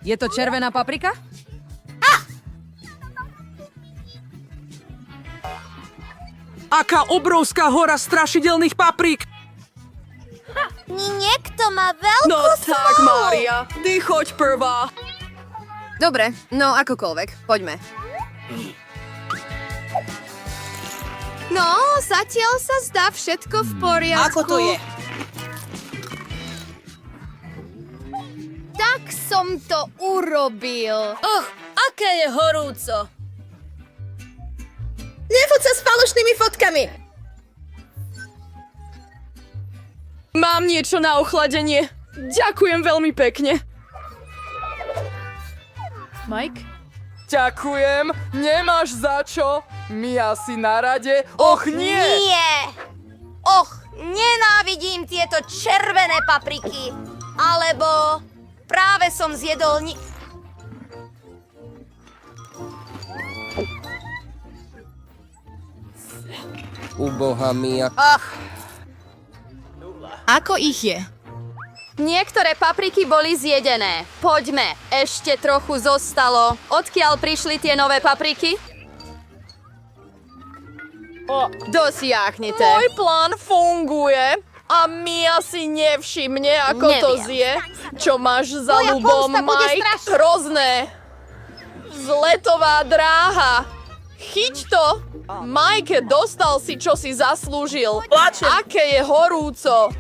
Je to červená paprika? Aká obrovská hora strašidelných paprík! Niekto má veľkú No tak, smolu. Mária, ty choď prvá. Dobre, no akokoľvek, poďme. No, zatiaľ sa zdá všetko v poriadku. Ako to je? Tak som to urobil. Aké je horúco. Nefoď sa s falošnými fotkami. Mám niečo na ochladenie. Ďakujem veľmi pekne. Mike? Ďakujem, nemáš za čo. Mia si na rade. Och nie! Nie! Och, nenávidím tieto červené papriky. Alebo práve som zjedol Uboha Mia. Ako ich je? Niektoré papriky boli zjedené. Poďme, ešte trochu zostalo. Odkiaľ prišli tie nové papriky? Dosiahnite. Môj plán funguje a Mia si nevšimne, ako to Neviem. zje. Čo máš za Moja ľubom, pomsta bude Mike? strašná. Hrozné. Vzletová dráha. Chyť to. Mike, dostal si, čo si zaslúžil. Aké je horúco.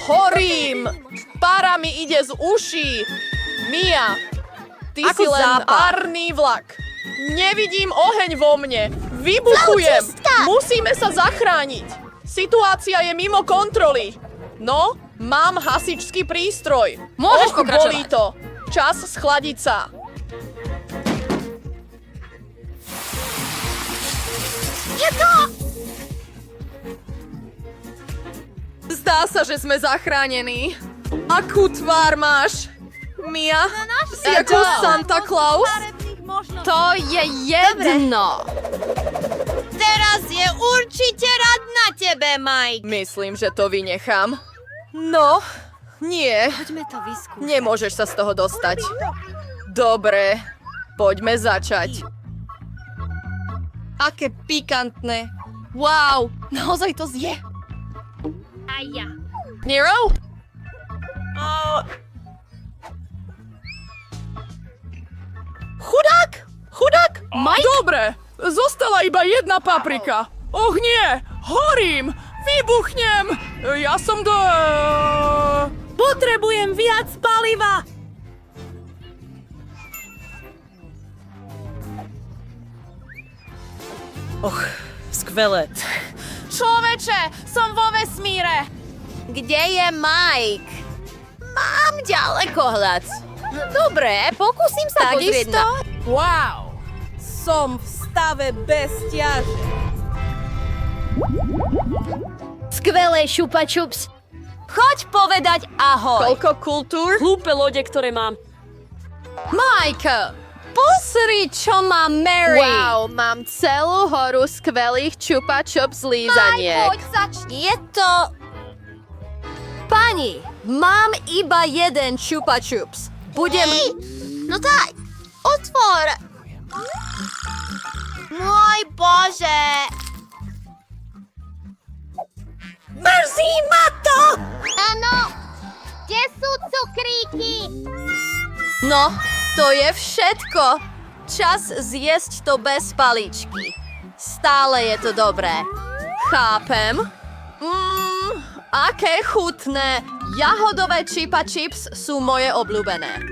Horím. Pára mi ide z uší. Mia, ty Ako si len zápach. arný vlak. Nevidím oheň vo mne. Vybuchujem. Musíme sa zachrániť. Situácia je mimo kontroly. No, mám hasičský prístroj. Môžeš pokračovať. Bolí to. Čas schladiť sa. Zdá sa, že sme zachránení. Akú tvár máš? Mia, si ako Santa Claus? To je jedno. Teraz je určite rád na tebe, Mike. Myslím, že to vynechám. No, nie. Poďme to vyskúšať. Nemôžeš sa z toho dostať. Dobre, poďme začať. Aké pikantné. Wow, naozaj to zje. Nero? Chudák? Chudák? Mike? Dobre, zostala iba jedna paprika. Och nie, horím, vybuchnem. Ja som Potrebujem viac paliva. Och, skvelé. Človeče, som vo vesmíre. Kde je Mike? Mám ďalekohľad. Dobre, pokúsim sa pozrieť na... Wow, som v stave bez ťaže. Skvelé, šupa-čups. Choď povedať ahoj. Koľko kultúr? Hlúpe lode, ktoré mám. Mike, pozri, čo má Mary. Wow, mám celú horu skvelých čupa-čup zlízaniek. Poď začni. Je to... Pani, mám iba jeden chupa chups. Budem... No daj, otvor. Môj Bože. Mrzí ma to. Áno. Kde sú cukríky? No, to je všetko. Čas zjesť to bez paličky. Stále je to dobré. Chápem. Aké chutné. Jahodové chupa chips sú moje obľúbené.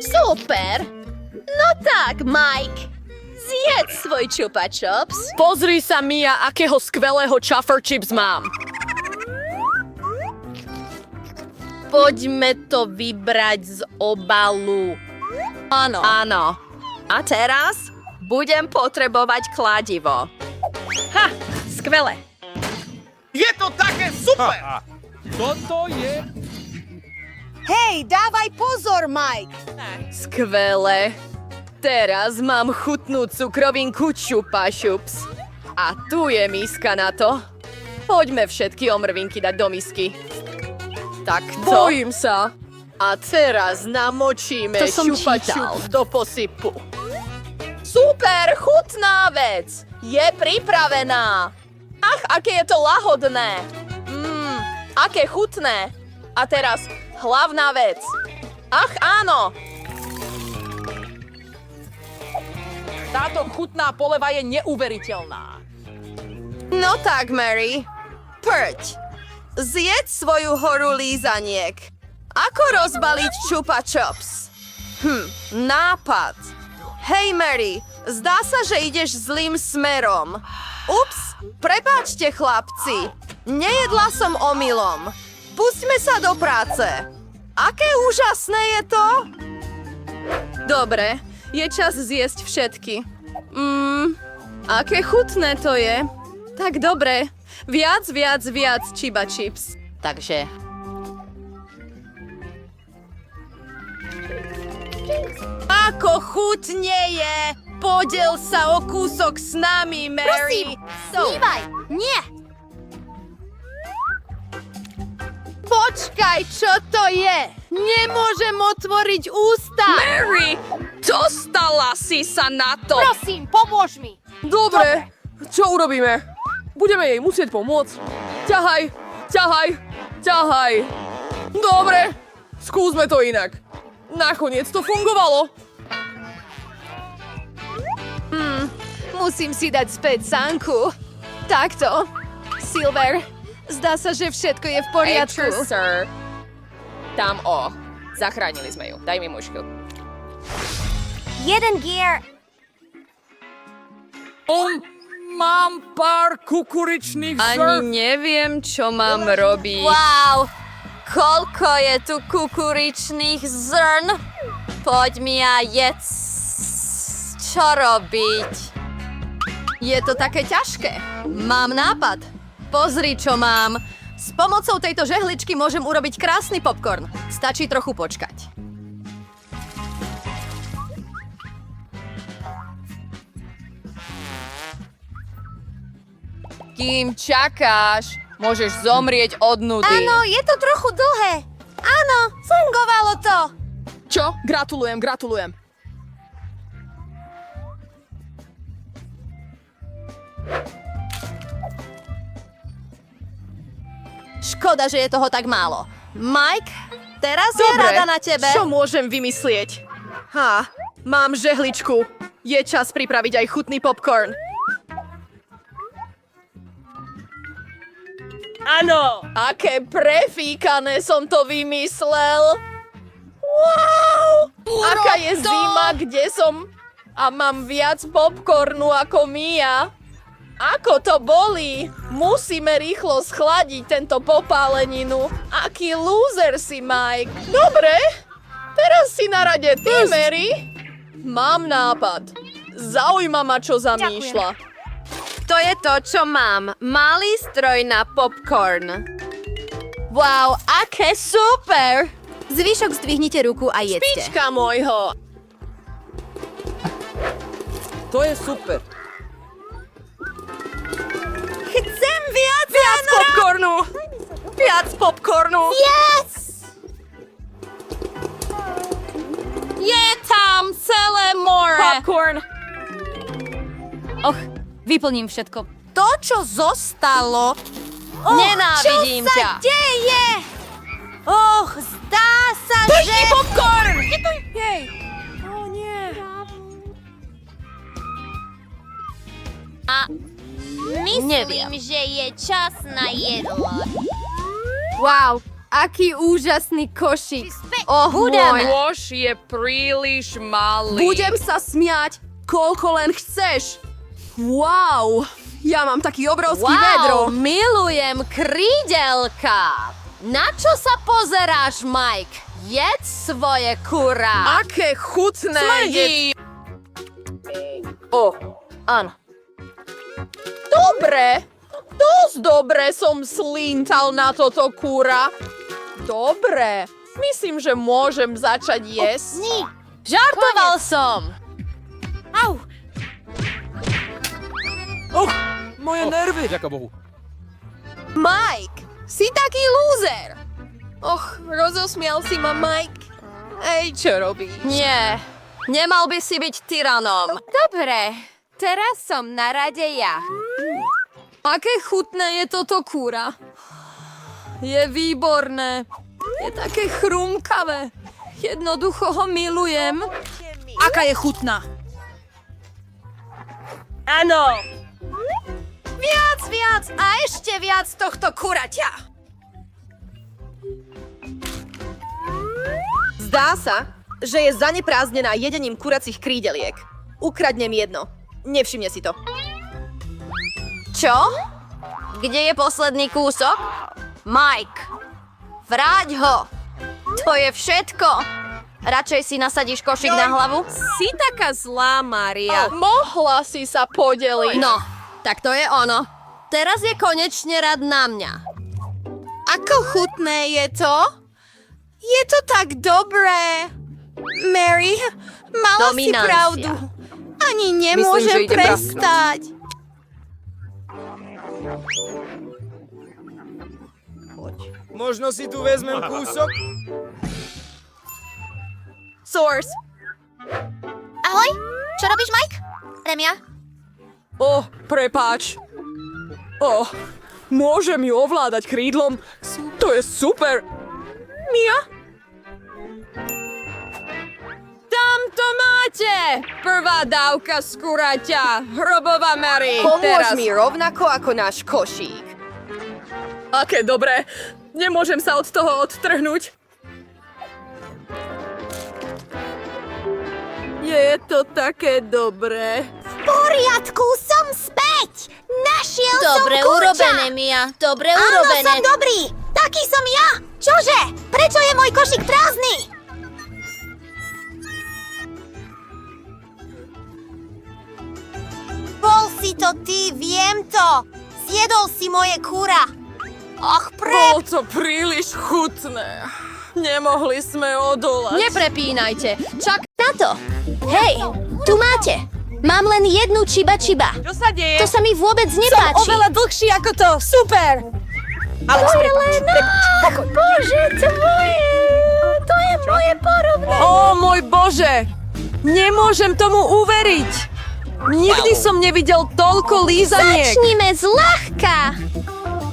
Super. No tak, Mike. Zjedz svoj chupa chups. Pozri sa, Mia, akého skvelého chuffer chips mám. Poďme to vybrať z obalu. Áno. Áno. A teraz budem potrebovať kladivo. Ha, skvelé. Je to také super! Toto je... Hej, dávaj pozor, Mike. Skvelé. Teraz mám chutnú cukrovinku Chupa Chups. A tu je miska na to. Poďme všetky omrvinky dať do misky. Takto. Bojím sa. A teraz namočíme To som šupa-čup do posypu. Super, chutná vec! Je pripravená! Ach, aké je to lahodné! Aké chutné! A teraz hlavná vec. Ach, áno! Táto chutná poleva je neuveriteľná. No tak, Mary. Prď. Zjedz svoju horu lízaniek. Ako rozbaliť Chupa Chups? Nápad. Hej, Mary, zdá sa, že ideš zlým smerom. Ups, prepáčte, chlapci. Nejedla som omylom. Pustme sa do práce. Aké úžasné je to? Dobre, je čas zjesť všetky. Aké chutné to je. Tak dobre, viac, Chupa Chips. Takže Ako chutneje! Podiel sa o kúsok s nami, Mary! Snívaj! Nie! Počkaj, čo to je? Nemôžem otvoriť ústa! Mary, dostala si sa na to! Prosím, pomôž mi! Dobre, čo urobíme? Budeme jej musieť pomôcť. Ťahaj. Dobre, skúsme to inak. Nakoniec to fungovalo. Musím si dať späť sánku. Takto. Silver, zdá sa, že všetko je v poriadku. Sir. Tam zachránili sme ju. Daj mi mužku. Jeden gear! Mám pár kukuričných ani neviem, čo mám robiť. Wow, koľko je tu kukuričných zrn? Poď mi a jedz. Čo robiť? Je to také ťažké. Mám nápad. Pozri, čo mám. S pomocou tejto žehličky môžem urobiť krásny popcorn. Stačí trochu počkať. Kým čakáš, môžeš zomrieť od nudy. Áno, je to trochu dlhé. Áno, fungovalo to. Čo? Gratulujem. Škoda, že je toho tak málo. Mike, teraz je rada na tebe. Čo môžem vymyslieť? Mám žehličku. Je čas pripraviť aj chutný popcorn. Áno! Aké prefíkané som to vymyslel. Wow! Aká je zima, kde som a mám viac popcornu ako Mia. Ako to bolí? Musíme rýchlo schladiť tento popáleninu. Aký lúzer si, Mike. Dobre, teraz si na rade ty, Mary. Mám nápad. Zaujíma ma, čo zamýšľa. To je to, čo mám. Malý stroj na popcorn. Wow, aké super! Zvyšok zdvihnite ruku a jedzte. Pička môjho. To je super. Chcem viac! Popcornu. Viac popcornu. Yes! Je tam celé more! Popcorn. Vyplním všetko. To, čo zostalo... Nenávidím Čo sa ťa. deje? Zdá sa, že... Popcorn. Myslím, že je čas na jedlo. Wow, aký úžasný košík. Budeme. Nôž je príliš malý. Budem sa smiať, koľko len chceš. Wow, ja mám taký obrovský vedro. Milujem krídelka. Na čo sa pozeráš, Mike? Jedz svoje kurá. Aké chutné. Smrdí. Áno. Dobre. Dosť dobre som slíntal na toto kúra. Dobre. Myslím, že môžem začať jesť. Žartoval som. Au. Moje nervy. Ďakujem Bohu. Mike, si taký lúzer. Rozosmial si ma Mike. Ej, čo robíš? Nie, nemal by si byť tyranom. Dobre, teraz som na rade ja. Aké chutné je toto kúra. Je výborné. Je také chrumkavé. Jednoducho ho milujem. Aká je chutná? Áno. Viac a ešte viac tohto kuraťa. Zdá sa, že je zaneprázdnená jedením kuracích krídeliek. Ukradnem jedno. Nevšimne si to. Čo? Kde je posledný kúsok? Mike, vráť ho. To je všetko. Radšej si nasadíš košík na hlavu? Si taká zlá, Mária. Mohla si sa podeliť. No, tak to je ono. Teraz je konečne rad na mňa. Ako chutné je to? Je to tak dobré. Mary, mala si Dominancia. pravdu. Ani nemôžem prestať. Možno si tu vezmem kúsok? Source. Ahoj, čo robíš, Mike? Remia? Prepáč. Môžem ju ovládať krídlom? To je super. Mia? Tam to máte! Prvá dávka z kuraťa. Hrobová Mary. Pomôž mi rovnako ako náš košík. Aké dobré. Nemôžem sa od toho odtrhnúť. Je to také dobré. V poriadku, som späť! Našiel Dobre som kurča! urobené, Mia. Dobre Áno, urobené. som dobrý! Taký som ja! Čože? Prečo je môj košík prázdny? Bol si to ty, viem to! Zjedol si moje kúra! Och, Bolo to príliš chutné. Nemohli sme odolať. Neprepínajte. Čak Na to. Hej, tu máte. Mám len jednu čiba. Čo sa deje? To sa mi vôbec nepáči. dlhší ako to! Super! Alex, Bože, to je moje porovné. Môj Bože! Nemôžem tomu uveriť! Nikdy som nevidel toľko lízaniek! Začnime zľahka.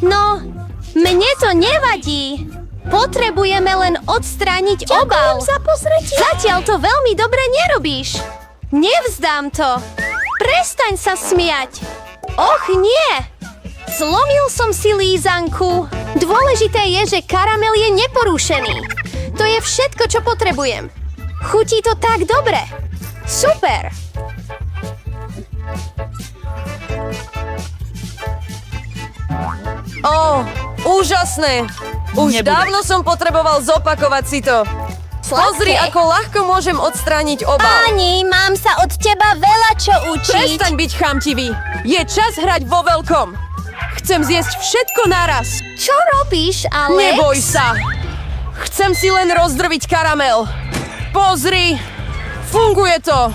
No, mne to nevadí. Potrebujeme len odstrániť obal. za pozretie. Zatiaľ to veľmi dobre nerobíš. Nevzdám to. Prestaň sa smiať. Och, nie. Zlomil som si lízanku. Dôležité je, že karamel je neporušený. To je všetko, čo potrebujem. Chutí to tak dobre. Super. Úžasné! Už dávno som potreboval zopakovať si to. Pozri, ako ľahko môžem odstrániť obal. Pani, mám sa od teba veľa čo učiť. Prestaň byť chamtivý. Je čas hrať vo veľkom. Chcem zjesť všetko naraz. Čo robíš, Alex? Neboj sa. Chcem si len rozdrviť karamel. Pozri. Funguje to.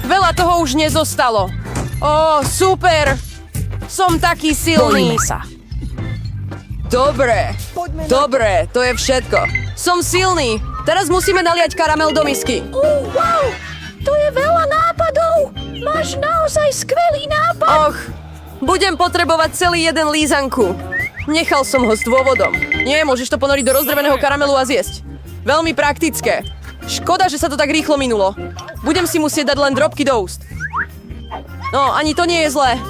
Veľa toho už nezostalo. Super. Som taký silný. Dobre, to je všetko. Som silný. Teraz musíme naliať karamel do misky. Wow, to je veľa nápadov. Máš naozaj skvelý nápad. Budem potrebovať celý jeden lízanku. Nechal som ho s dôvodom. Nie, môžeš to ponoriť do rozdrveného karamelu a zjesť. Veľmi praktické. Škoda, že sa to tak rýchlo minulo. Budem si musieť dať len drobky do úst. No, ani to nie je zlé.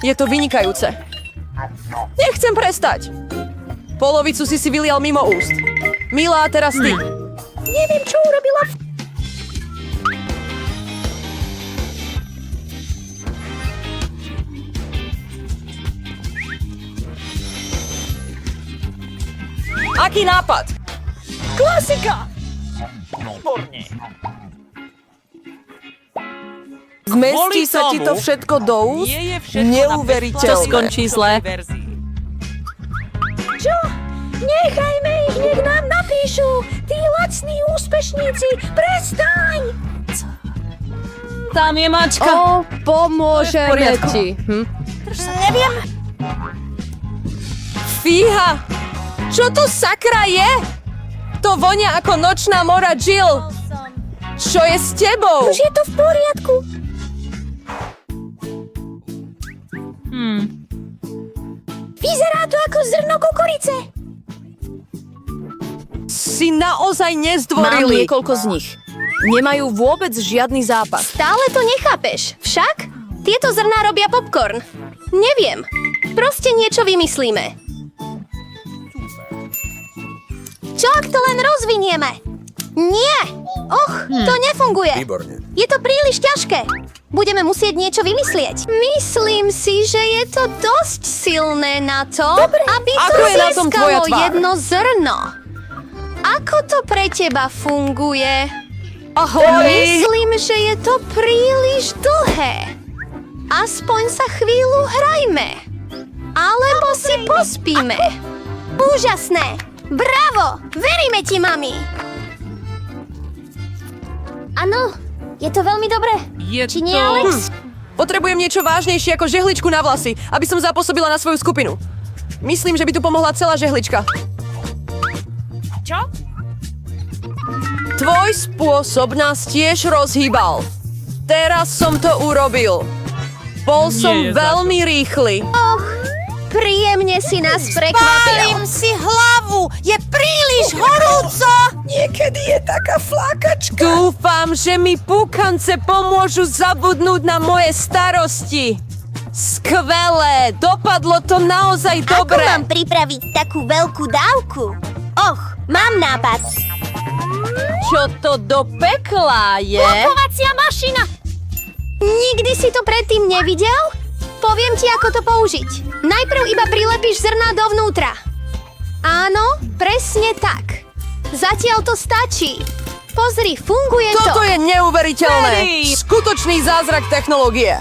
Je to vynikajúce. Nechcem prestať. Polovicu si vylial mimo úst. Milá, teraz ty. Neviem, čo urobila. Aký nápad? Klasika! Zmestí sa ti to všetko do úst? Neuveriteľné. To skončí zle. Čo? Nechajme ich, nech nám napíšu. Tí lacní úspešníci, prestaň! Tam je mačka. pomôžeme ti. Neviem. Fíha! Čo to sakra je? To vonia ako nočná mora, Jill. Čo je s tebou? Už je to v poriadku. Vyzerá to ako zrno kukurice. Si naozaj Mám nezdvorili. niekoľko z nich. Nemajú vôbec žiadny zápas. Stále to nechápeš. Však tieto zrná robia popcorn. Neviem. Proste niečo vymyslíme. Čo ak to len rozvinieme? Nie! To nefunguje. Výborne. Je to príliš ťažké. Budeme musieť niečo vymyslieť. Myslím si, že je to dosť silné na to, aby to Ako je na tom tvoja získalo tvár? jedno zrno. Ako to pre teba funguje? Ahoj. Myslím, že je to príliš dlhé. Aspoň sa chvíľu hrajme. Alebo si pospíme. Úžasné! Bravo! Veríme ti, mami! Áno, je to veľmi dobré. Či nie, Alex? Potrebujem niečo vážnejšie ako žehličku na vlasy, aby som zapôsobila na svoju skupinu. Myslím, že by tu pomohla celá žehlička. Čo? Tvoj spôsob nás tiež rozhýbal. Teraz som to urobil. Bol som veľmi rýchly. Príjemne si nás prekvapil. Pálím si hlavu! Je príliš horúco! Dúfam, že mi púkance pomôžu zabudnúť na moje starosti. Skvelé, dopadlo to naozaj dobre. Ako mám pripraviť takú veľkú dávku? Mám nápad. Čo to do pekla je? Kupovacia mašina! Nikdy si to predtým nevidel? Poviem ti, ako to použiť. Najprv iba prilepíš zrná dovnútra. Áno, presne tak. Zatiaľ to stačí. Pozri, funguje to. Toto je neuveriteľné. Skutočný zázrak technológie.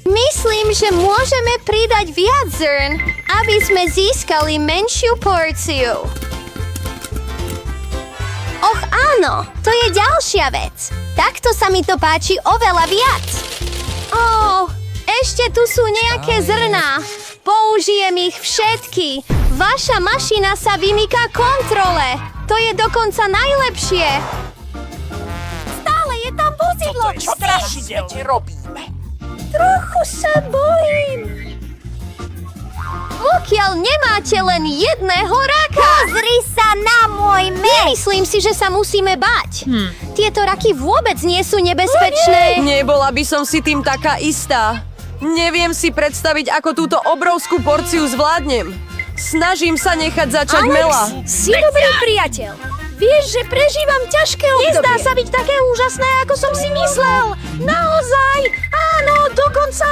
Myslím, že môžeme pridať viac zrn, aby sme získali menšiu porciu. Áno, to je ďalšia vec. Takto sa mi to páči oveľa viac. Ešte tu sú nejaké zrná. Použijem ich všetky. Vaša mašina sa vymýka kontrole. To je dokonca najlepšie. Stále je tam vozidlo. Čo strašidelne robíme? Trochu sa bojím. Pokiaľ nemáte len jedného raka. Pozri sa na môj Nemyslím si, že sa musíme báť. Tieto raky vôbec nie sú nebezpečné. Nebola by som si tým taká istá. Neviem si predstaviť, ako túto obrovskú porciu zvládnem. Snažím sa nechať začať mela. Si dobrý priateľ. Vieš, že prežívam ťažké obdobie. Nezdá sa byť také úžasné, ako som si myslel. Naozaj? Áno, dokonca...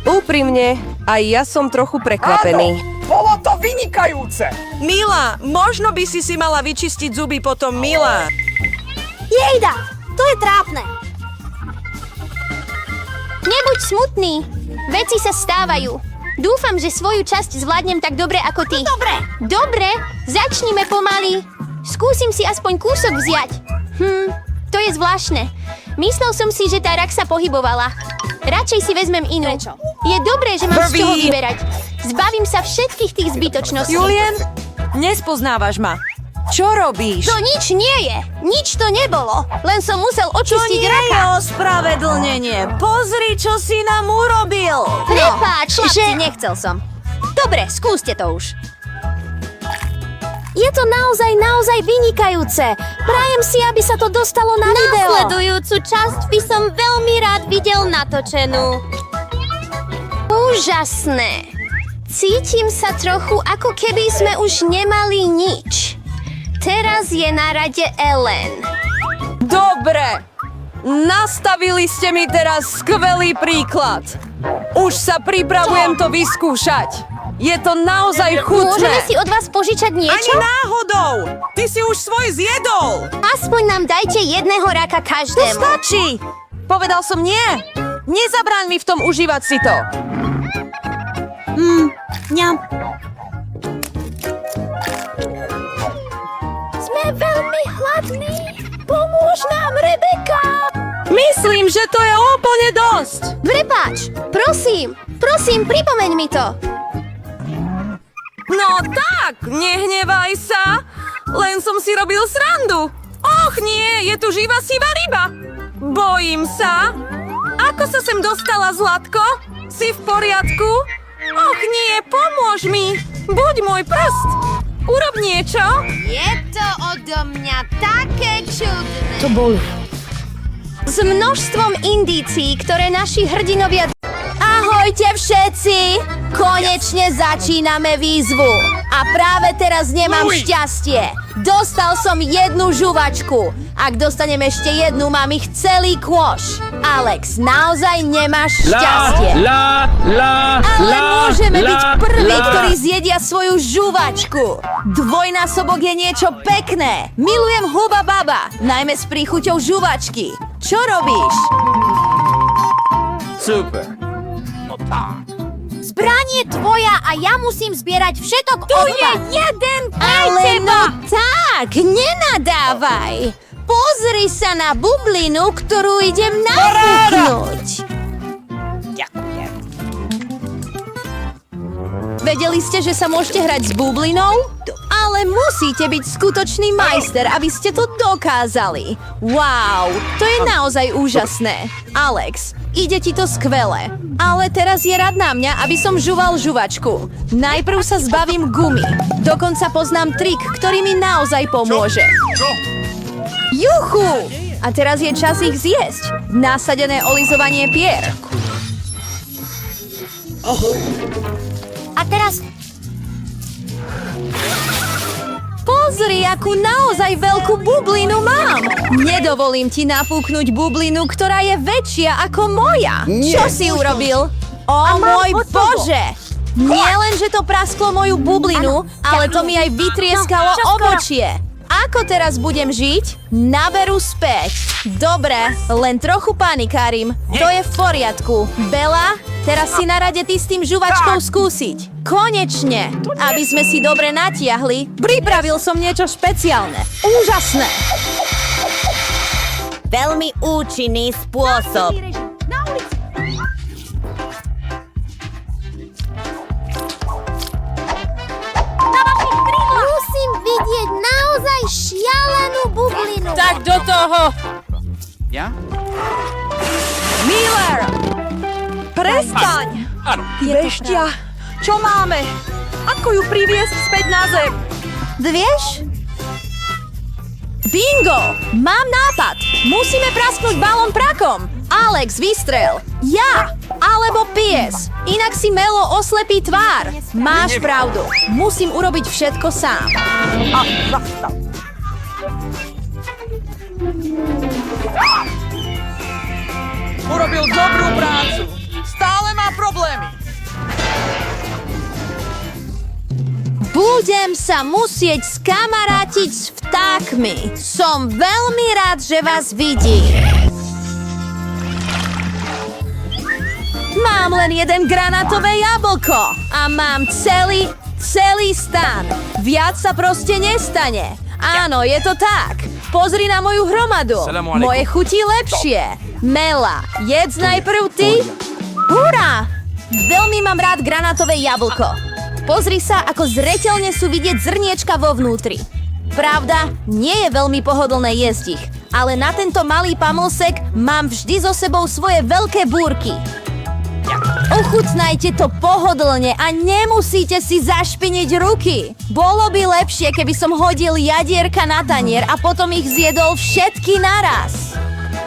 Úprimne, aj ja som trochu prekvapený. Bolo to vynikajúce! Mila, možno by si mala vyčistiť zuby potom, Mila. Jejda, to je trápne. Nebuď smutný. Veci sa stávajú. Dúfam, že svoju časť zvládnem tak dobre ako ty. Dobre. Dobre, začnime pomaly. Skúsim si aspoň kúsok vziať. To je zvláštne. Myslel som si, že tá rak sa pohybovala. Radšej si vezmem inú. Prečo? Je dobré, že mám z čoho vyberať. Zbavím sa všetkých tých zbytočností. Julien, nespoznávaš ma. Čo robíš? To nič nie je. Nič to nebolo. Len som musel očistiť raka. ospravedlnenie. Pozri, čo si nám urobil. Prepáč, že... Nechcel som. Dobre, skúste to už. Je to naozaj vynikajúce. Prajem si, aby sa to dostalo na video. Nasledujúcu časť by som veľmi rád videl natočenú. Úžasné. Cítim sa trochu, ako keby sme už nemali nič. Teraz je na rade Ellen. Dobre. Nastavili ste mi teraz skvelý príklad. Už sa pripravujem to vyskúšať. Je to naozaj chutné. Môžeme si od vás požičať niečo? Ani náhodou. Ty si už svoj zjedol. Aspoň nám dajte jedného raka každému. Stačí. Povedal som nie. Nezabráň mi v tom užívať si to. Ňam. Sme veľmi hladní. Pomôž nám, Rebeka. Myslím, že to je úplne dosť. Prepáč, prosím, pripomeň mi to. No tak, nehnevaj sa. Len som si robil srandu. Och nie, je tu živá sivá ryba. Bojím sa. Ako sa sem dostala, Zlatko? Si v poriadku? Och nie, pomôž mi. Buď môj prst. Urob niečo. Je to odo mňa také čudné. To bol. S množstvom indícií, ktoré naši hrdinovia... Ahojte všetci! Konečne začíname výzvu. A práve teraz nemám šťastie. Dostal som jednu žuvačku. Ak dostanem ešte jednu, mám ich celý kôš. Alex, naozaj nemáš šťastie. Ale môžeme byť prví, ktorí zjedia svoju žuvačku. Dvojnásobok je niečo pekné. Milujem Huba Baba, najmä s príchuťou žuvačky. Čo robíš? Super. Zbraň je tvoja a ja musím zbierať všetok odpad. jeden Ale no tak, nenadávaj. Pozri sa na bublinu, ktorú idem nafúknuť. Vedeli ste, že sa môžete hrať s bublinou? Ale musíte byť skutočný majster, aby ste to dokázali. Wow, to je naozaj úžasné. Alex, ide ti to skvele. Ale teraz je rad na mňa, aby som žuval žuvačku. Najprv sa zbavím gumy. Dokonca poznám trik, ktorý mi naozaj pomôže. Juchu! A teraz je čas ich zjesť. Nasadené olizovanie pier. A teraz Pozri, akú naozaj veľkú bublinu mám. Nedovolím ti nafúknuť bublinu, ktorá je väčšia ako moja. Čo si urobil? O môj Bože! Nie len, že to prasklo moju bublinu, ale to mi aj vytrieskalo obočie. Ako teraz budem žiť? Naberu späť. Dobre, len trochu panikárim. To je v poriadku. Bela, teraz si na rade ty s tým žuvačkou skúsiť. Konečne! Aby sme si dobre natiahli, pripravil som niečo špeciálne. Úžasné! veľmi účinný spôsob. Musím vidieť naozaj šialenú bublinu. Tak do toho! Ja? Miller! Prestaň! Áno. Beštia, čo máme? Ako ju priviesť späť na zem? Vieš? Bingo! Mám nápad! Musíme prasknúť balón prakom! Alex, vystrel! Ja! Alebo pies! Inak si Melo oslepí tvár! Máš pravdu! Musím urobiť všetko sám. Urobil dobrú prácu. Stále má problémy. Budem sa musieť skamarátiť s vtákmi. Som veľmi rád, že vás vidím. Mám len jeden granátové jablko a mám celý stan. Viac sa proste nestane. Áno, je to tak. Pozri na moju hromadu. Salamu alaikum. Moje chutí lepšie. Mela, jedz najprv ty. Hurá! Veľmi mám rád granátové jablko. Pozri sa, ako zreteľne sú vidieť zrniečka vo vnútri. Pravda, nie je veľmi pohodlné jesť ich, ale na tento malý pamlsek mám vždy so sebou svoje veľké búrky. Ochutnajte to pohodlne a nemusíte si zašpiniť ruky. Bolo by lepšie, keby som hodil jadierka na tanier a potom ich zjedol všetky naraz.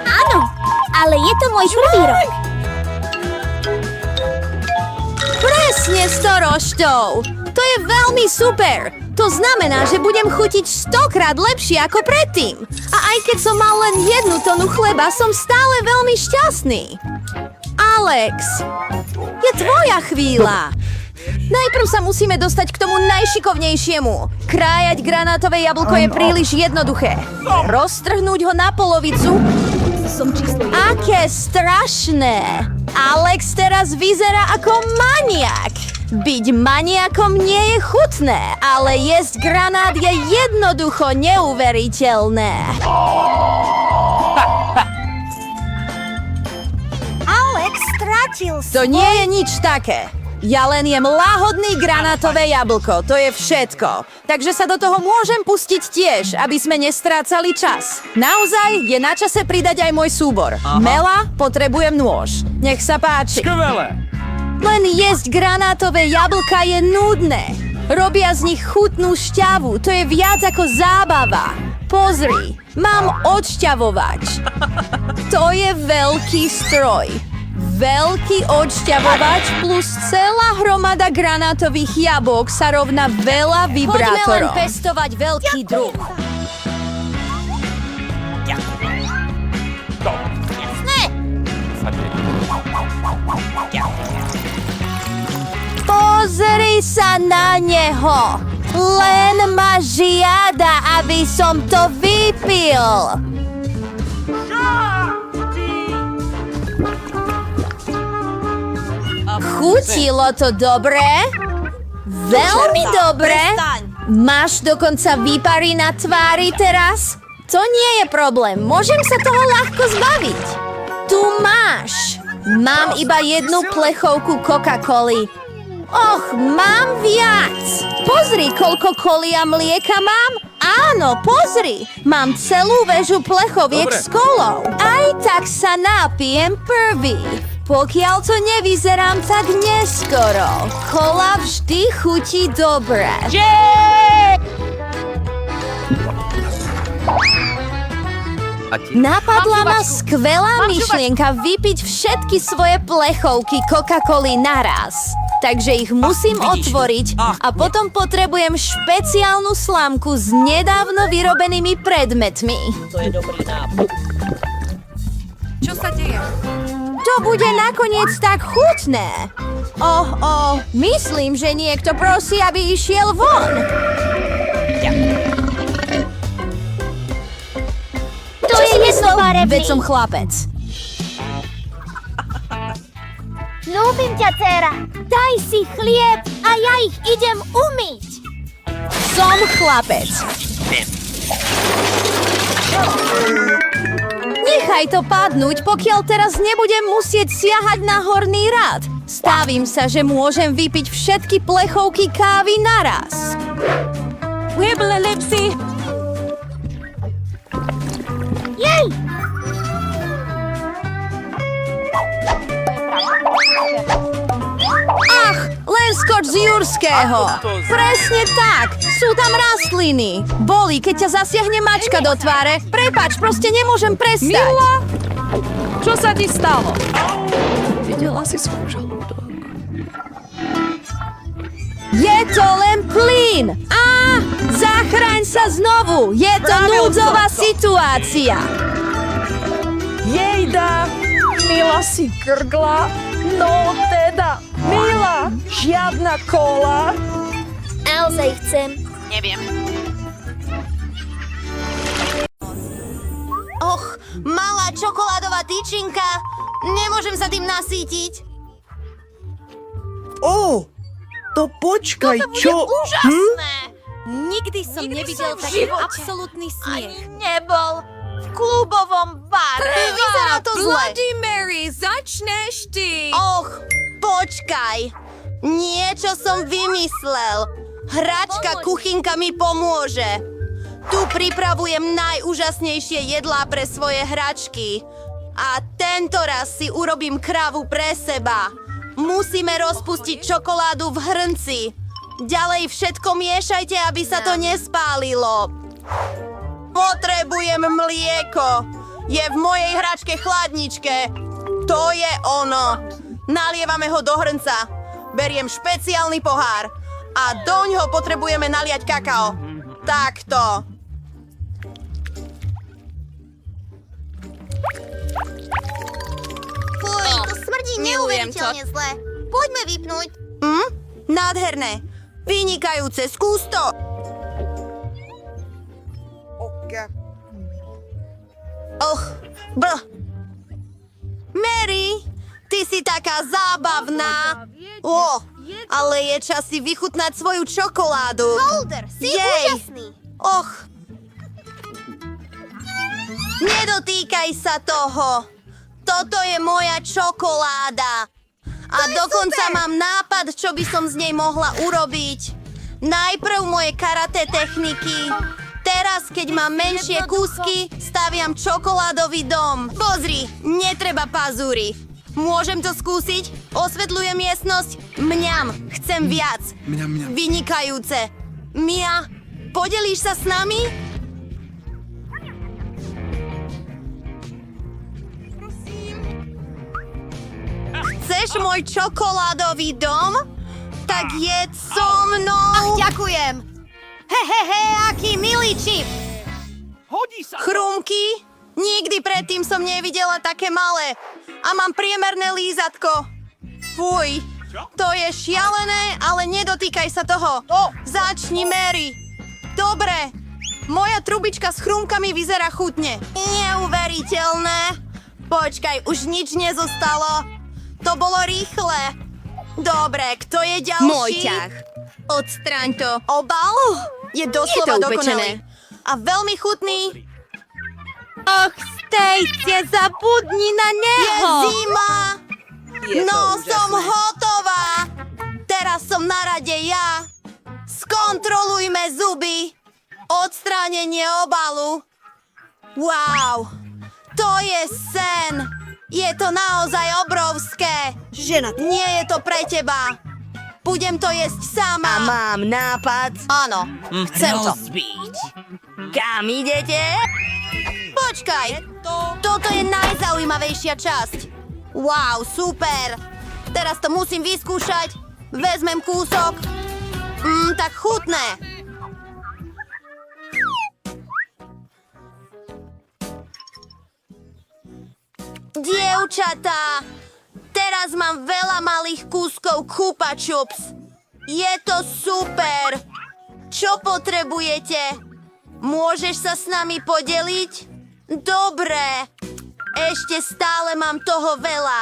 Áno, ale je to môj prvý rok. Presne 100 roštov! To je veľmi super! To znamená, že budem chutiť 100-krát lepšie ako predtým. A aj keď som mal len 1 tonu chleba, som stále veľmi šťastný. Alex, je tvoja chvíľa. Najprv sa musíme dostať k tomu najšikovnejšiemu. Krájať granátové jablko je príliš jednoduché. Roztrhnúť ho na polovicu. Aké strašné! Alex teraz vyzerá ako maniak. Byť maniakom nie je chutné, ale jesť granát je jednoducho neuveriteľné. vrátil To nie je nič také. Ja len jem lahodný granátové jablko, to je všetko. Takže sa do toho môžem pustiť tiež, aby sme nestrácali čas. Naozaj je na čase pridať aj môj súbor. Mela, potrebujem nôž. Nech sa páči. Skvelé! Len jesť granátové jablka je nudné. Robia z nich chutnú šťavu, to je viac ako zábava. Pozri, mám odšťavovač. To je veľký stroj. Veľký odšťavovač plus celá hromada granátových jablok sa rovná veľa Poďme len vibrátorov. pestovať veľký druh. Jasné. Pozri sa na neho. Len ma žiada, aby som to vypil. Chutilo to dobre? Veľmi dobre. Máš dokonca výpary na tvári teraz? To nie je problém, môžem sa toho ľahko zbaviť. Tu máš. Mám iba jednu plechovku Coca-Coly. Och, mám viac. Pozri, koľko koly a mlieka mám. Áno, pozri. Mám celú väžu plechoviek s kolou. Aj tak sa napijem prvý. Pokiaľ to nevyzerám tak neskoro. Kola vždy chutí dobre. Napadla ma skvelá myšlienka vypiť všetky svoje plechovky Coca-Coly naraz. Takže ich musím otvoriť a potom potrebujem špeciálnu slamku s nedávno vyrobenými predmetmi. Čo sa deje? To bude nakoniec tak chutné. Myslím, že niekto prosí, aby išiel von. To je jednobarevný. Veď som chlapec. Ľúbim ťa, dcera. Daj si chlieb a ja ich idem umyť. Som chlapec. Nechaj to padnúť, pokiaľ teraz nebudem musieť siahať na horný rad. Stavím sa, že môžem vypiť všetky plechovky kávy naraz. Weble lipsy. Jej! Ach, len skoč z Jurského. Presne tak, sú tam rastliny. Bolí, keď ťa zasiahne mačka do tváre. Prepáč, proste nemôžem prestať. Mila, čo sa ti stalo? Videla si svoj žalúdok. Je to len plyn. Zachraň sa znovu. Je to núdzová situácia. Jejda, Mila si grgla. No teda, Mila, žiadna kola. Naozaj chcem. Och, malá čokoládová tyčinka. Nemôžem sa tým nasýtiť. To počkaj, To bude čo? úžasné. Nikdy som nevidel v taký živote absolútny smiech. Ani nebol v klubovom bare. Vyzerá to zle. Bloody Mary, začneš ty! Och, počkaj. Niečo som vymyslel. Hračka kuchynka mi pomôže. Tu pripravujem najúžasnejšie jedlá pre svoje hračky. A tento raz si urobím kravu pre seba. Musíme rozpustiť čokoládu v hrnci. Ďalej všetko miešajte, aby sa to nespálilo. Potrebujem mlieko. Je v mojej hračke chladničke. To je ono. Nalievame ho do hrnca. Beriem špeciálny pohár. A doňho potrebujeme naliať kakao. Takto. Fuj, to smrdí neuveriteľne zle. Poďme vypnúť. Nádherné. Vynikajúce. Skús to. Mary, ty si taká zábavná. Ale je čas si vychutnať svoju čokoládu. Boulder, si úžasný. Nedotýkaj sa toho. Toto je moja čokoláda. A dokonca mám nápad, čo by som z nej mohla urobiť. Najprv moje karate techniky. Teraz, keď mám menšie kúsky, staviam čokoládový dom. Pozri, netreba pazúry. Môžem to skúsiť? Osvetľujem miestnosť. Mňam, chcem viac. Vynikajúce. Mia, podelíš sa s nami? Chceš môj čokoládový dom? Tak jedz so mnou. Ďakujem. Aký milý čip. Hodí sa! Chrumky? Nikdy predtým som nevidela také malé. A mám priemerné lízatko. Fuj, to je šialené, ale nedotýkaj sa toho. Začni, Mary. Dobre. Moja trubička s chrumkami vyzerá chutne. Neuveriteľné. Počkaj, už nič nezostalo. To bolo rýchle. Dobre, kto je ďalší? Môj ťah. Odstraň to. Obal? Je doslova dokonalý. A veľmi chutný. Och, Stacie, zabudni na Je neho! zima. No, som hotová. Teraz som na rade ja. Skontrolujme zuby. Odstránenie obalu. Wow, to je sen. Je to naozaj obrovské. Nie je to pre teba. Budem to jesť sama. Mám nápad. Áno, chcem to. Rozbiť. Kam idete? Počkaj, toto je najzaujímavejšia časť. Wow, super. Teraz to musím vyskúšať. Vezmem kúsok. Tak chutné. Dievčatá, teraz mám veľa malých kúskov Koopa Chups. Je to super. Čo potrebujete? Môžeš sa s nami podeliť? Dobre. Ešte stále mám toho veľa.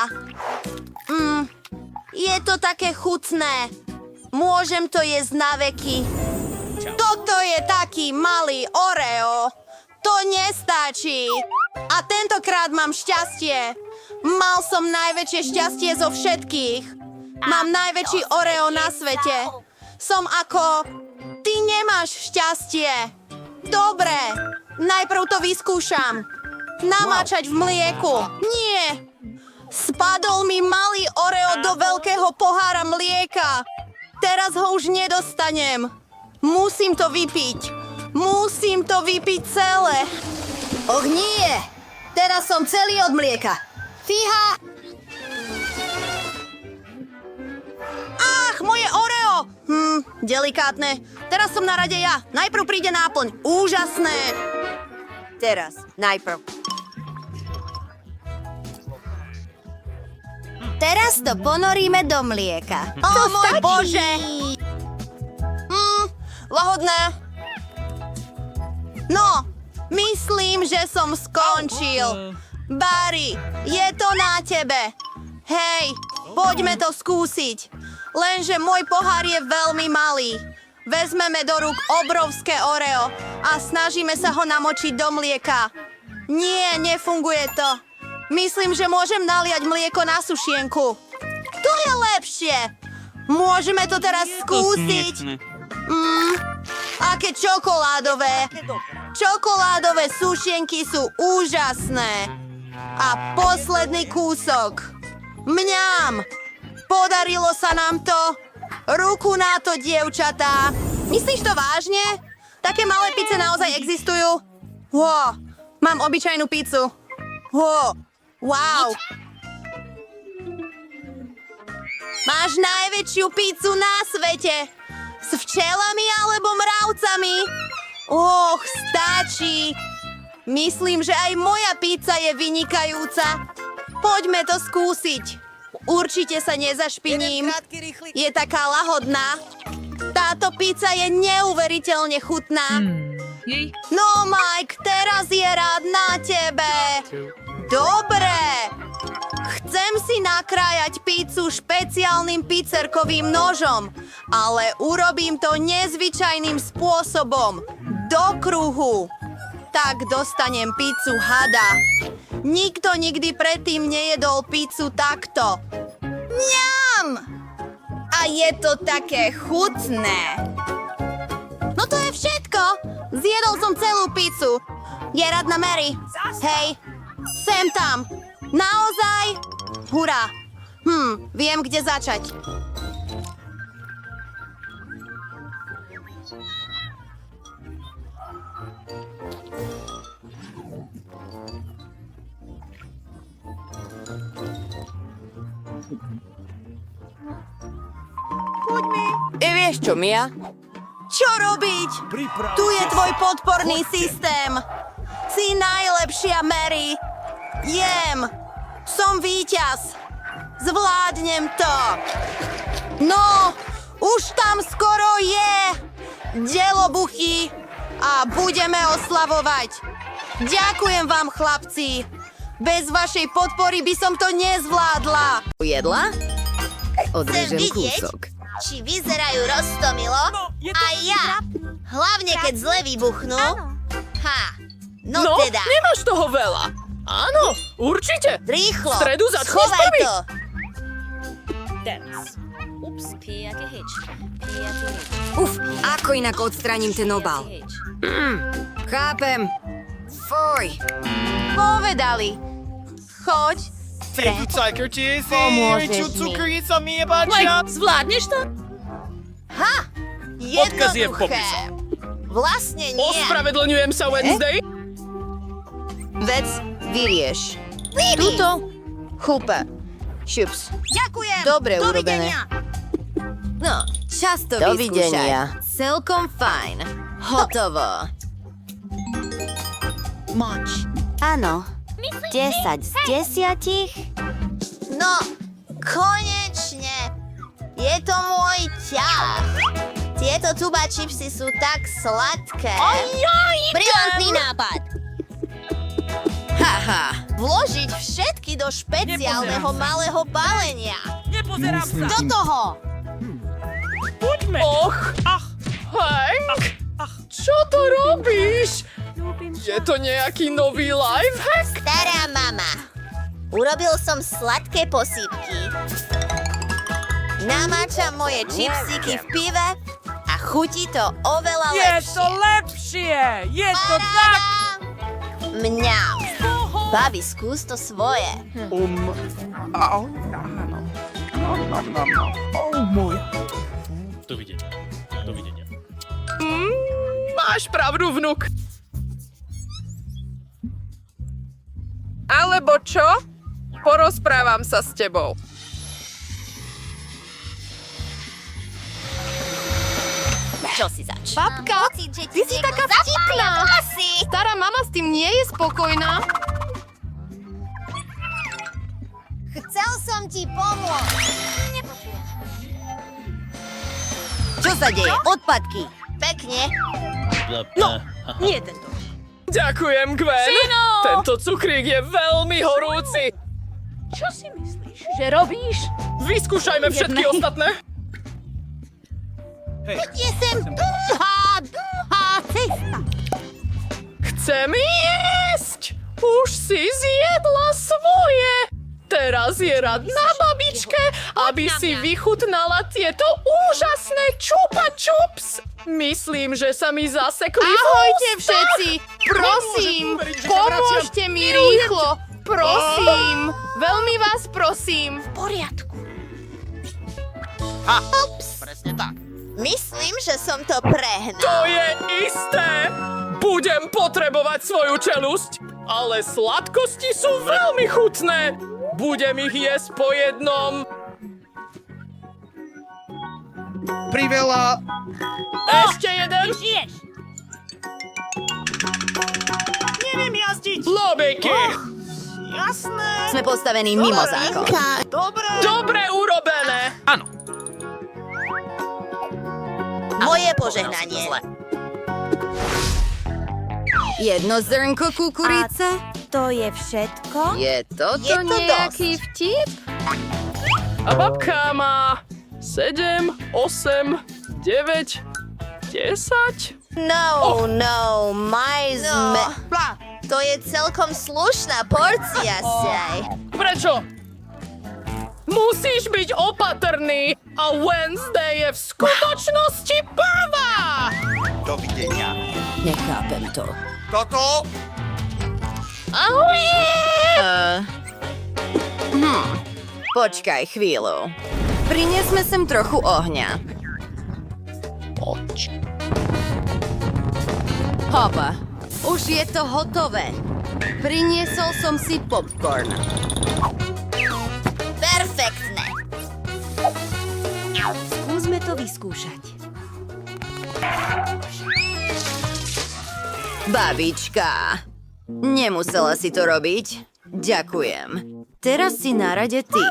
Je to také chutné. Môžem to jesť na veky. Toto je taký malý Oreo. To nestačí. A tentokrát mám šťastie. Mal som najväčšie šťastie zo všetkých. Mám najväčší Oreo na svete. Som ako... Ty nemáš šťastie. Dobre, najprv to vyskúšam. Namáčať v mlieku. Nie. Spadol mi malý Oreo do veľkého pohára mlieka. Teraz ho už nedostanem. Musím to vypiť. Musím to vypiť celé. Och nie! Teraz som celý od mlieka. Fíha! Ach, moje Oreo! Delikátne. Teraz som na rade ja. Najprv príde náplň. Úžasné. Teraz, najprv. Teraz to ponoríme do mlieka. Ó, môj Bože! Lahodné. No, myslím, že som skončil. Barry, je to na tebe. Hej, poďme to skúsiť. Lenže môj pohár je veľmi malý. Vezmeme do rúk obrovské Oreo a snažíme sa ho namočiť do mlieka. Nie, nefunguje to. Myslím, že môžem naliať mlieko na sušienku. To je lepšie. Môžeme to teraz skúsiť. Aké čokoládové. Čokoládové sušienky sú úžasné. A posledný kúsok. Mňam. Podarilo sa nám to. Ruku na to, dievčatá. Myslíš to vážne? Také malé pice naozaj existujú? Wow, mám obyčajnú pizzu. Wow. Máš najväčšiu pizzu na svete. S včelami alebo mravcami? Stačí. Myslím, že aj moja pizza je vynikajúca. Poďme to skúsiť. Určite sa nezašpiním. Je taká lahodná. Táto pizza je neuveriteľne chutná. No, Mike, teraz je rád na tebe. Dobre. Chcem si nakrájať pizzu špeciálnym pizzerkovým nožom, ale urobím to nezvyčajným spôsobom. Do kruhu. Tak dostanem pizzu hada. Nikto nikdy predtým nejedol pizzu takto. Mňam! A je to také chutné. No to je všetko. Zjedol som celú pizzu. Je radná Mary. Hej, sem tam. Naozaj? Hurá. Viem, kde začať. Vieš čo, Mia? Čo robiť? Tu je tvoj podporný systém. Si najlepšia, Mary. Jem. Som víťaz. Zvládnem to. No, už tam skoro je. Delobuchy. A budeme oslavovať. Ďakujem vám, chlapci. Bez vašej podpory by som to nezvládla. Jedla? Odrežem kúsok. Či vyzerajú roztomilo? A ja. Hlavne, keď zle vybuchnú. No teda. nemáš toho veľa. Áno, určite. Rýchlo. V stredu začneš Schovaj prvý. to. Uf, ako inak odstraním ten obal? Chápem. Fuj. Povedali. Choď. Pomôžeš mi. Zvládneš to? Odkaz je v Jednoduché. popise. Vlastne nie. Ospravedlňujem sa, Wednesday. Vec vyrieš. Tuto? Chupa. Šups. Ďakujem. Dobre Dovidenia. No, čas to Dovidenia. vyskúšať. Celkom fajn. Hotovo. Moč. Áno. 10 z 10. No, konečne. Je to môj ťah. Tieto tuba čipsy sú tak sladké. Brilantný nápad. Haha. Vložiť všetky do špeciálneho malého balenia. Nepozerám sa. Do toho. Och, Hank, čo to robíš? Je to nejaký nový lifehack? Stará mama. Urobil som sladké posýpky. Namáčam moje čipsíky v pive a chutí to oveľa Je lepšie. to lepšie. Je to tak. Mňam. Babi, skús to svoje. Dovidenia. Dovidenia. Máš pravdu, vnuk. Alebo čo? Porozprávam sa s tebou. Čo si zač? Babka, ty si taká vtipná. Stará mama s tým nie je spokojná. Chcel som ti pomôcť. Čo sa deje? Odpadky. Pekne. No, Nie tento. Ďakujem, Gwen. Tento cukrík je veľmi horúci. Čo si myslíš, že robíš? Vyskúšajme všetky ostatné. Je sem dlhá cesta. Chcem jesť. Už si zjedla svoje. Teraz je radná babičke, aby si vychutnala tieto úžasné čupa čups. Myslím, že sa mi zasekli v Ahojte ústach. všetci. Prosím, pomôžte mi rýchlo. Prosím, veľmi vás prosím. presne tak. Myslím, že som to prehnal. To je isté. Budem potrebovať svoju čelusť, ale sladkosti sú veľmi chutné. Budem ich jesť po jednom. Priveľa. Ešte jeden. Neviem jazdiť. Lobiky. Jasné. Sme postavení mimo zákon. Dobre urobené. Áno. Moje požehnanie. Jedno zrnko kukurice? To je všetko? Je toto Je to nejaký vtip? A babka má 7, 8, 9, 10. No, majzme. To je celkom slušná porcia, sej. Prečo? Musíš byť opatrný a Wednesday je v skutočnosti prvá! Dovidenia. Nechápem to. Toto? Počkaj chvíľu. Priniesme sem trochu ohňa. Hopa, už je to hotové. Priniesol som si popcorn. Perfektné. Skúsme to vyskúšať. Babička, nemusela si to robiť. Ďakujem. Teraz si na rade ty.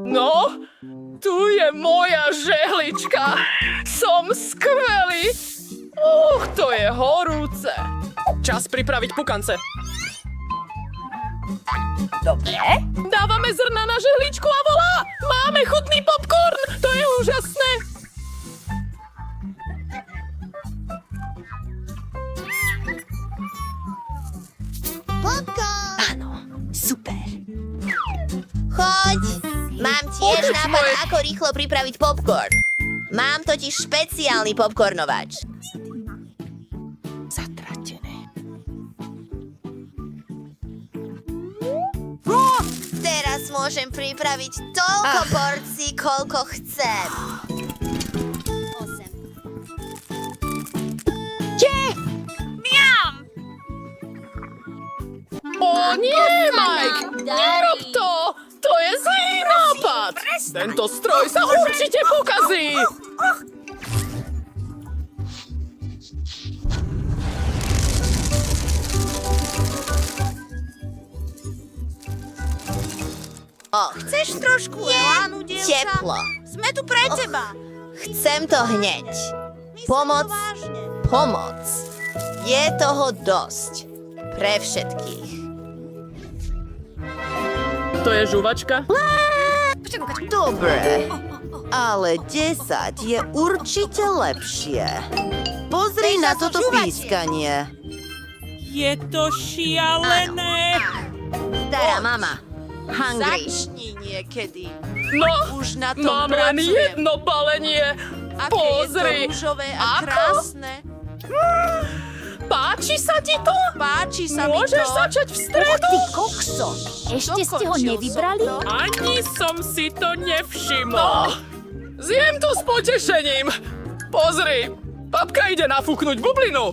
No, tu je moja žehlička. Som skvelý. To je horúce. Čas pripraviť pukance. Dobre. Dávame zrna na žehličku a volá. Máme chutný popcorn. To je úžasné. Super. Choď. Mám tiež Otec nápad, môj. ako rýchlo pripraviť popcorn. Mám totiž špeciálny popcornovač. Zatratené. Teraz môžem pripraviť toľko porcií, koľko chcem. 8. O nie, Mike! Nerob to! To je zlý nápad! Tento stroj sa určite pokazí! Chceš trošku elánu, dievča? Teplo. Sme tu pre teba. Chcem to hneď. Pomoc. Je toho dosť. Pre všetkých. To je žuvačka? Dobre, ale 10 je určite lepšie. Pozri na toto pískanie. Je to šialené. Stará mama. Hungry. Začni niekedy. No, Už na tom mám len pracujem. jedno balenie. Pozri. rúžové a krásne. Páči sa ti to? Páči sa Môžeš začať v stredu? Kokso, ešte ste ho nevybrali? Ani som si to nevšimol. Zjem to s potešením. Pozri, babka ide nafúknuť bublinu.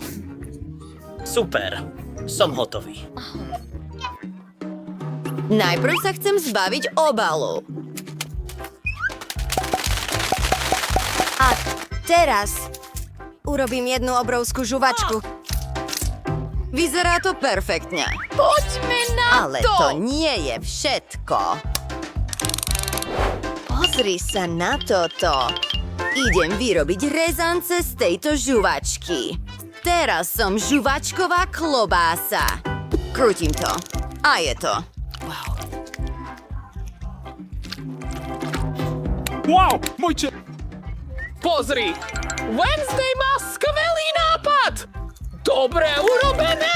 Super, som hotový. Najprv sa chcem zbaviť obalu. A teraz urobím jednu obrovskú žuvačku. Vyzerá to perfektne. Poďme na Ale to. to nie je všetko. Pozri sa na toto. Idem vyrobiť rezance z tejto žuvačky. Teraz som žuvačková klobása. Krútim to. A je to. Wow, môj Pozri, Wednesday má skvelý nápad. Dobre urobené.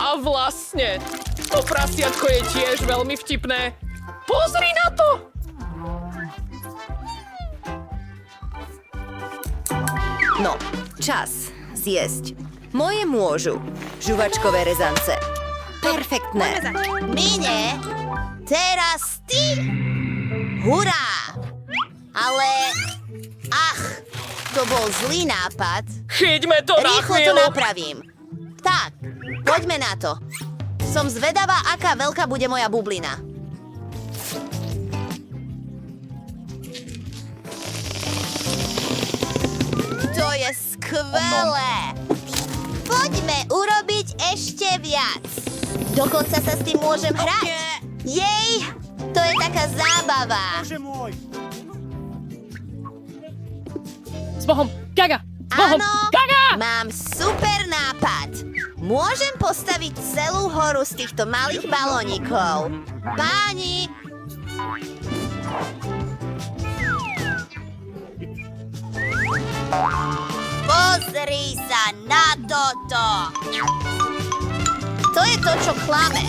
A vlastne, to prasiatko je tiež veľmi vtipné. Pozri na to. No, čas zjesť. Moje môžu. Žuvačkové rezance. Perfektné. Mine, teraz ty. Hurá! Ale... to bol zlý nápad. Chyťme to na Rýchlo to chvíľu. napravím. Tak, poďme na to. Som zvedavá, aká veľká bude moja bublina. To je skvelé. Poďme urobiť ešte viac. Dokonca sa s tým môžem hrať. Jej, to je taká zábava. Bože môj. S Bohom, Gaga! S Bohom, Áno, Gaga! mám super nápad. Môžem postaviť celú horu z týchto malých balónikov. Páni! Pozri sa na toto! To je to, čo klame.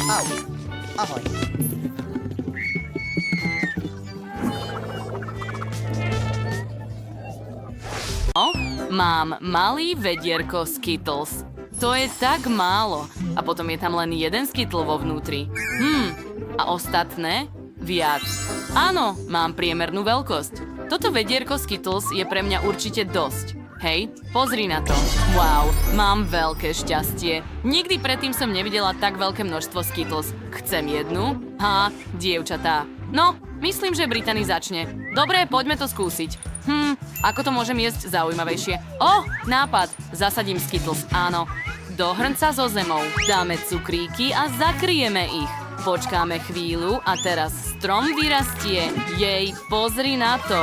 Ahoj. Mám malý vedierko Skittles. To je tak málo. A potom je tam len jeden Skittle vo vnútri. A ostatné? Viac. Áno, mám priemernú veľkosť. Toto vedierko Skittles je pre mňa určite dosť. Hej, pozri na to. Wow, mám veľké šťastie. Nikdy predtým som nevidela tak veľké množstvo Skittles. Chcem jednu? Dievčatá. No, myslím, že Brittany začne. Dobre, poďme to skúsiť. Ako to môžem jesť zaujímavejšie? Nápad. Zasadím Skittles, áno. Do hrnca so zemou. Dáme cukríky a zakryjeme ich. Počkáme chvíľu a teraz strom vyrastie. Jej, pozri na to.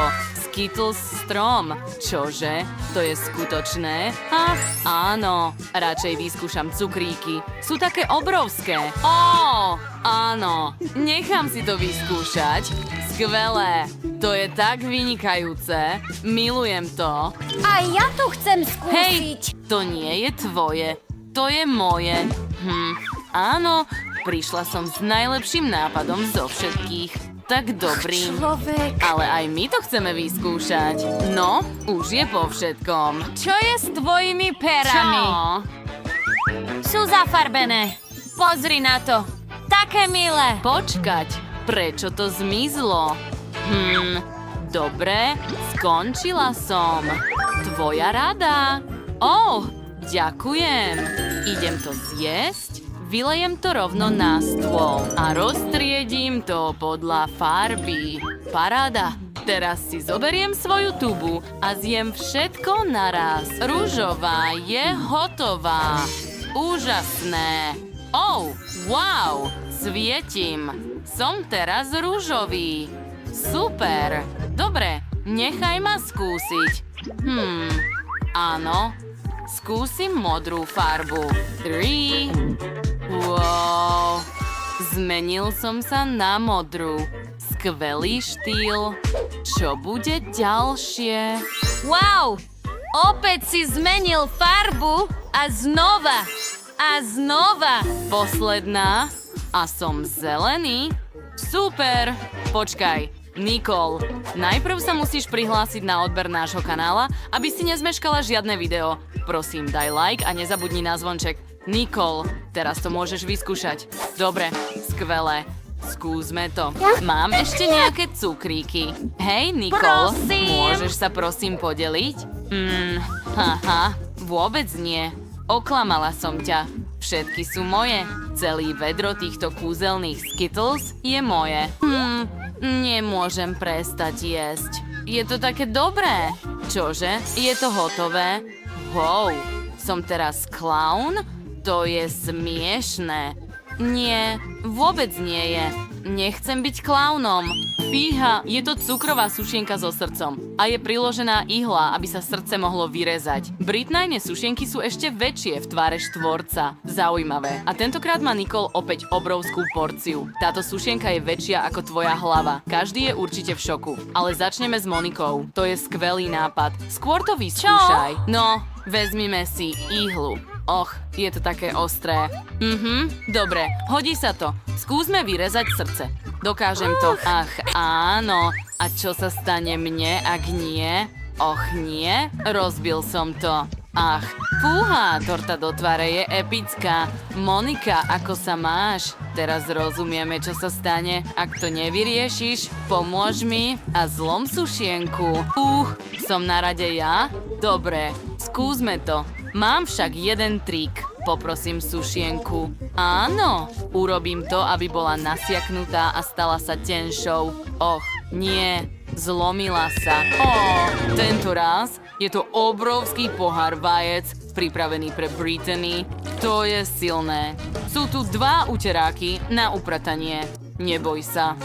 Skittles strom. Čože? To je skutočné? Áno. Radšej vyskúšam cukríky. Sú také obrovské. Áno. Nechám si to vyskúšať. Skvelé. To je tak vynikajúce. Milujem to. A ja to chcem skúsiť. Hej, to nie je tvoje. To je moje. Áno. Prišla som s najlepším nápadom zo všetkých. Tak dobrým. Ale aj my to chceme vyskúšať. No, už je po všetkom. Čo je s tvojimi perami? Sú zafarbené. Pozri na to. Také milé. Počkať, prečo to zmizlo? Dobre, skončila som. Tvoja rada. Ďakujem. Idem to zjesť. Vylejem to rovno na stôl a roztriedím to podľa farby. Paráda. Teraz si zoberiem svoju tubu a zjem všetko naraz. Ružová je hotová. Úžasné. Wow, svietim. Som teraz ružový. Super. Dobre, nechaj ma skúsiť. Áno. Skúsim modrú farbu. 3. Wow, zmenil som sa na modrú. Skvelý štýl. Čo bude ďalšie? Wow, opäť si zmenil farbu a znova. Posledná. A som zelený. Super. Počkaj, Nicole, najprv sa musíš prihlásiť na odber nášho kanála, aby si nezmeškala žiadne video. Prosím, daj like a nezabudni na zvonček. Nicole, teraz to môžeš vyskúšať. Dobre, skvelé. Skúsme to. Mám ešte nejaké cukríky. Hej, Nicole, môžeš sa prosím podeliť? Vôbec nie. Oklamala som ťa. Všetky sú moje. Celý vedro týchto kúzelných Skittles je moje. Nemôžem prestať jesť. Je to také dobré. Čože? Je to hotové? Wow, som teraz klaun? To je smiešné. Nie, vôbec nie je. Nechcem byť klaunom. Fíha, je to cukrová sušienka so srdcom. A je priložená ihla, aby sa srdce mohlo vyrezať. Britnine sušienky sú ešte väčšie v tvare štvorca. Zaujímavé. A tentokrát má Nicole opäť obrovskú porciu. Táto sušienka je väčšia ako tvoja hlava. Každý je určite v šoku. Ale začneme s Monikou. To je skvelý nápad. Skôr to vyskúšaj. No, vezmime si ihlu. Je to také ostré. Dobre, hodí sa to. Skúsme vyrezať srdce. Dokážem to. Áno. A čo sa stane mne, ak nie? Nie. Rozbil som to. Fúha, torta do tváre je epická. Monika, ako sa máš? Teraz rozumieme, čo sa stane. Ak to nevyriešiš, pomôž mi a zlom sušienku. Som na rade ja? Dobre, skúsme to. Mám však jeden trik. Poprosím sušienku. Áno, urobím to, aby bola nasiaknutá a stala sa tenšou. Nie, zlomila sa. Tento raz je to obrovský pohár vajec, pripravený pre Brittany. To je silné. Sú tu 2 uteráky na upratanie. Neboj sa.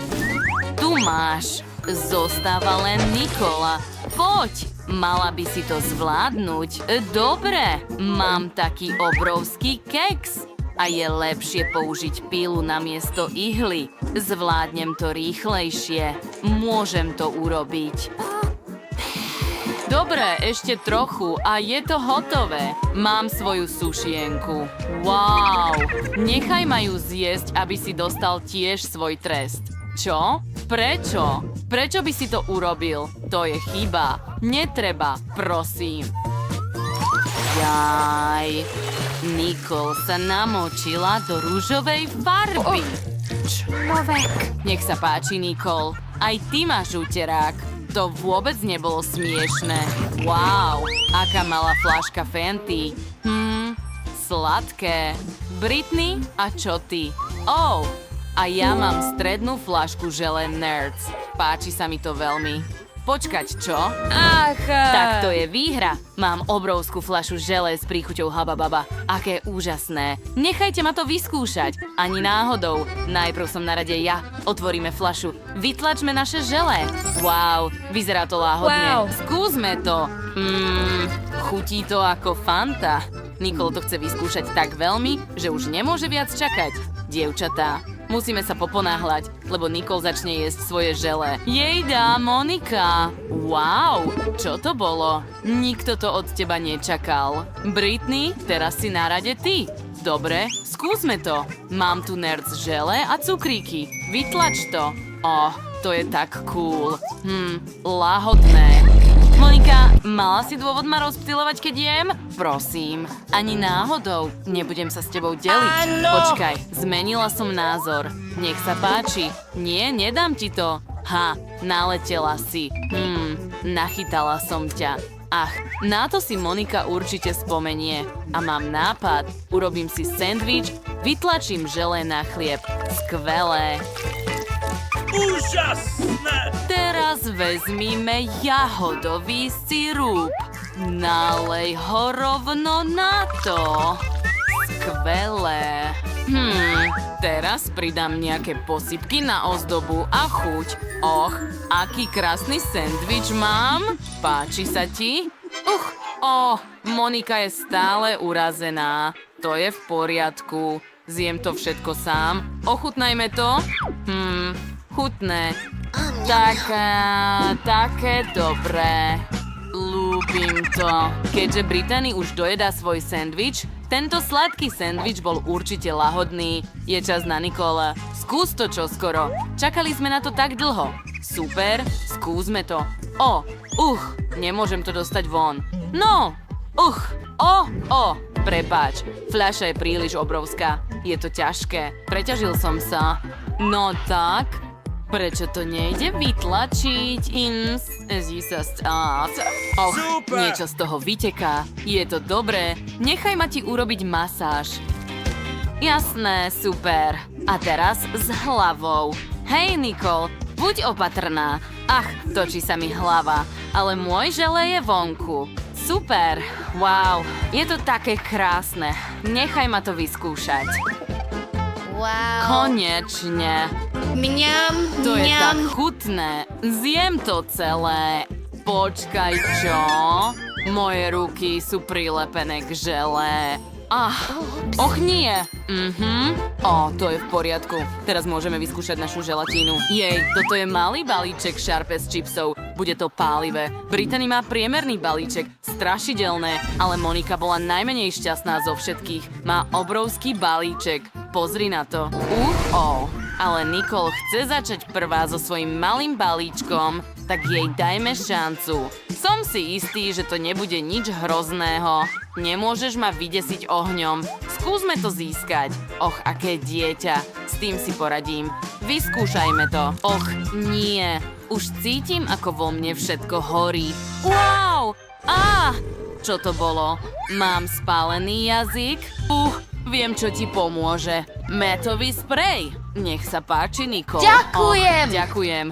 Tu máš. Zostáva len Nikola. Poď! Mala by si to zvládnuť. Dobre, mám taký obrovský keks. A je lepšie použiť pílu namiesto ihly. Zvládnem to rýchlejšie. Môžem to urobiť. Dobre, ešte trochu a je to hotové. Mám svoju sušienku. Wow! Nechaj ma ju zjesť, aby si dostal tiež svoj trest. Čo? Prečo? Prečo by si to urobil? To je chyba. Netreba, prosím. Jaj. Nicole sa namočila do rúžovej farby. Nech sa páči, Nicole. Aj ty máš úterák. To vôbec nebolo smiešné. Wow, aká malá fľaška Fenty. Sladké. Britney, a čo ty? Oh, a ja mám strednú fľašku žele Nerds. Páči sa mi to veľmi. Počkať, čo? Ach! Tak to je výhra. Mám obrovskú fľašu žele s príchuťou Habababa. Aké úžasné. Nechajte ma to vyskúšať. Ani náhodou. Najprv som na rade ja. Otvoríme fľašu. Vytlačme naše žele. Wow, vyzerá to láhodne. Wow. Skúsme to. Chutí to ako Fanta. Nicole to chce vyskúšať tak veľmi, že už nemôže viac čakať. Dievčatá, musíme sa poponáhľať, lebo Nicole začne jesť svoje žele. Jejda, Monika! Wow, čo to bolo? Nikto to od teba nečakal. Britney, teraz si na rade ty. Dobre, skúsme to. Mám tu Nerds žele a cukríky. Vytlač to. To je tak cool. Láhodné. Monika, mala si dôvod ma rozptylovať, keď jem? Prosím, ani náhodou. Nebudem sa s tebou deliť. Počkaj, zmenila som názor. Nech sa páči. Nie, nedám ti to. Naletela si. Nachytala som ťa. Ach, na to si Monika určite spomenie. A mám nápad. Urobím si sendvič, vytlačím žele na chlieb. Skvelé. Úžasné! Teraz vezmime jahodový sirup. Nalej ho rovno na to. Skvelé. Teraz pridám nejaké posypky na ozdobu a chuť. Aký krásny sendvič mám. Páči sa ti? Monika je stále urazená. To je v poriadku. Zjem to všetko sám. Ochutnajme to. Chutné. Také dobré. Ľúbim to. Keďže Brittany už dojedá svoj sendvič, tento sladký sendvič bol určite lahodný. Je čas na Nicole. Skús to čoskoro. Čakali sme na to tak dlho. Super, skúsme to. Nemôžem to dostať von. No, prepáč, fľaša je príliš obrovská. Je to ťažké. Preťažil som sa. No tak, prečo to nejde vytlačiť? Niečo z toho vyteká. Je to dobré. Nechaj ma ti urobiť masáž. Jasné, super. A teraz s hlavou. Hej, Nicole, buď opatrná. Točí sa mi hlava, ale môj žele je vonku. Super, wow, je to také krásne. Nechaj ma to vyskúšať. Wow. Konečne. Mňam, To je tak chutné. Zjem to celé. Počkaj, čo? Moje ruky sú prilepené k žele. Nie. To je v poriadku. Teraz môžeme vyskúšať našu želatínu. Jej, toto je malý balíček Sharpest čipsov. Bude to pálivé. Brittany má priemerný balíček. Strašidelné. Ale Monika bola najmenej šťastná zo všetkých. Má obrovský balíček. Pozri na to. Ale Nicole chce začať prvá so svojím malým balíčkom, tak jej dajme šancu. Som si istý, že to nebude nič hrozného. Nemôžeš ma vydesiť ohňom. Skúsme to získať. Aké dieťa. S tým si poradím. Vyskúšajme to. Nie. Už cítim, ako vo mne všetko horí. Wow! Čo to bolo? Mám spálený jazyk? Viem, čo ti pomôže. Mätový sprej. Nech sa páči, Nicole. Ďakujem. Ďakujem.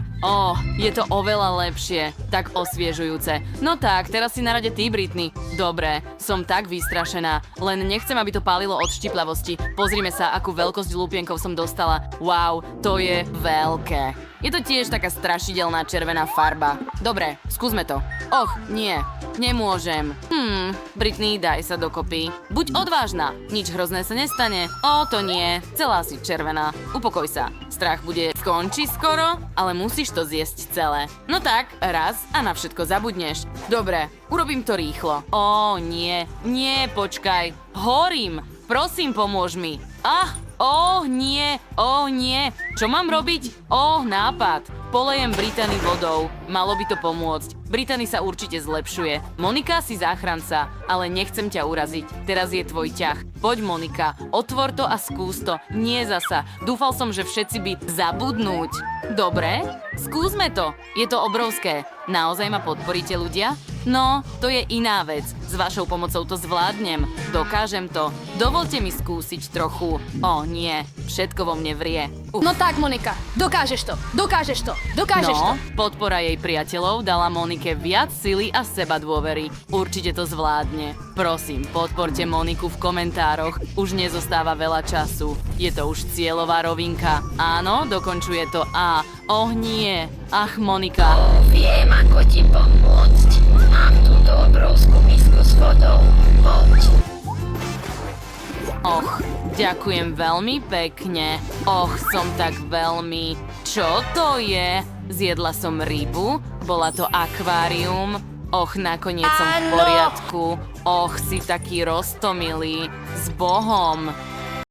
Je to oveľa lepšie. Tak osviežujúce. No tak, teraz si na rade ty, Britney. Dobre, som tak vystrašená. Len nechcem, aby to pálilo od štiplavosti. Pozrime sa, akú veľkosť lúpienkov som dostala. Wow, to je veľké. Je to tiež taká strašidelná červená farba. Dobre, skúsme to. Nie. Nemôžem. Britney, daj sa dokopy. Buď odvážna. Nič hrozné sa nestane. To nie. Celá si červená. Upokoj sa. Strach bude skončí skoro, ale musíš to zjesť celé. No tak, raz a na všetko zabudneš. Dobre, urobím to rýchlo. Nie. Nie, počkaj. Horím. Prosím, pomôž mi. Nie. Čo mám robiť? Nápad. Polejem Brittany vodou. Malo by to pomôcť. Brittany sa určite zlepšuje. Monika si záchranca, ale nechcem ťa uraziť. Teraz je tvoj ťah. Poď, Monika, otvor to a skús to. Nie zasa. Dúfal som, že všetci by zabudnúť. Dobre? Skúsme to. Je to obrovské. Naozaj ma podporíte, ľudia? No, to je iná vec. S vašou pomocou to zvládnem. Dokážem to. Dovolte mi skúsiť trochu. Nie, všetko vo mne vrie. No tak, Monika, dokážeš to. Dokážeš to. Dokážeš to. Podpora jej priateľov dala Monike viac sily a seba dôvery. Určite to zvládne. Prosím, podporte Moniku v komentároch. Už nezostáva veľa času. Je to už cieľová rovinka. Áno, dokončuje to A. Nie. Ach, Monika. Viem, ako ti pomôcť. Mám túto obrovskú misku s vodou. Poď. Ďakujem veľmi pekne. Som tak veľmi... Čo to je? Zjedla som rybu? Bola to akvárium? Nakoniec som v poriadku. Si taký roztomilý. S Bohom.